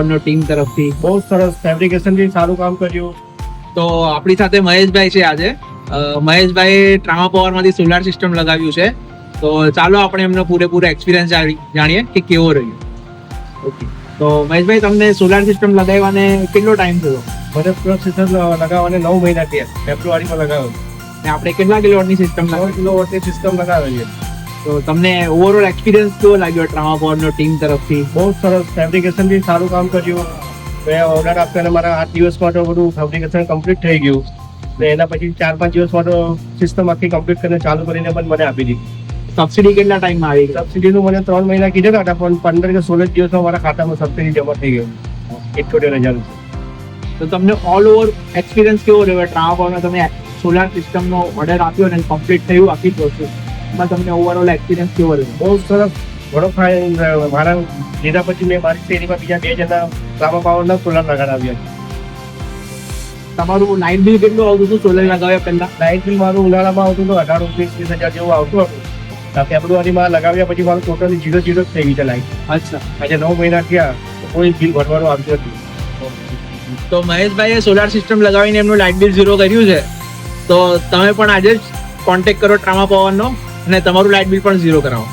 નો team તરફથી. બહુ સરસ ફેબ્રિકેશન બી સારું કામ કર્યું. તો આપણી સાથે મહેશભાઈ છે આજે. મહેશભાઈ ટ્રામા પાવરમાંથી સોલાર સિસ્ટમ લગાવ્યું છે. તો ચાલો આપણે એમનો પૂરેપૂરો એક્સપિરિયન્સ જાણીએ કે કેવો રહ્યો. ઓકે, તો મહેશભાઈ, તમને સોલાર સિસ્ટમ લગાવવાને કેટલો ટાઈમ થયો? મને સોલાર સિસ્ટમ લગાવવાને 9 મહિના થયા. ફેબ્રુઆરીમાં લગાવ્યો. ને આપણે કેટલા કિલોવોટની સિસ્ટમ 100 કિલોવોટની સિસ્ટમ લગાવેલી. તો તમને ઓવરઓલ એક્સપિરિયન્સ કેવો લાગ્યો ટ્રામા પાવરનો ટીમ તરફથી? બહુ સરસ ફેબ્રિકેશન બી સારું કામ કર્યું. મેં ઓર્ડર આપ્યો અને મારા 8 દિવસમાં તો બધું ફેબ્રિકેશન કમ્પ્લીટ થઈ ગયું. ને એના પછી 4-5 દિવસમાં તો સિસ્ટમ આખી કમ્પ્લીટ કરીને ચાલુ કરીને પણ મને આપી દીધી. સબસિડી કેટલા ટાઈમમાં આવી ગઈ? સબસિડીનું મને 3 મહિના કીધેલા હતા, પણ 15 કે 16 દિવસમાં મારા ખાતામાં સબસિડી જમા થઈ ગયું 78,000. તો તમને ઓલ ઓવર એક્સપિરિયન્સ કેવો રહ્યો ટ્રામા પાવરનો? તમે સોલાર સિસ્ટમનો ઓર્ડર આપ્યો અને કમ્પ્લીટ થયું આખી પ્રોસેસ, એમાં તમને ઓવરઓલ એક્સપિરિયન્સ કેવો રહ્યો? બહુ સરસ, ઘણો ફાઇન રહ્યો. મારા લીધા પછી મેં મારી શેરીમાં બીજા 2 જણા ટ્રામા પાવરના સોલાર લગાવ્યા. તમારું લાઇટ બિલ કેટલું આવતું હતું સોલાર લગાવ્યા પહેલા? લાઇટ બિલ મારું ઉનાળામાં આવતું હતું 18-20,000 જેવું આવતું હતું. ફેબ્રુઆરીમાં લગાવ્યા પછી મારું ટોટલી 0 જ થઈ ગઈ છે લાઇટ. અચ્છા. આજે 9 મહિના થયા તો કોઈ બિલ ભરવાનું આવતું નથી. તો મહેશભાઈએ સોલાર સિસ્ટમ લગાવીને એમનું લાઇટ બિલ 0 કર્યું છે. તો તમે પણ આજે જ કોન્ટેક્ટ કરો ટ્રામા પાવરનો અને તમારું લાઇટ બિલ પણ 0 કરાવો.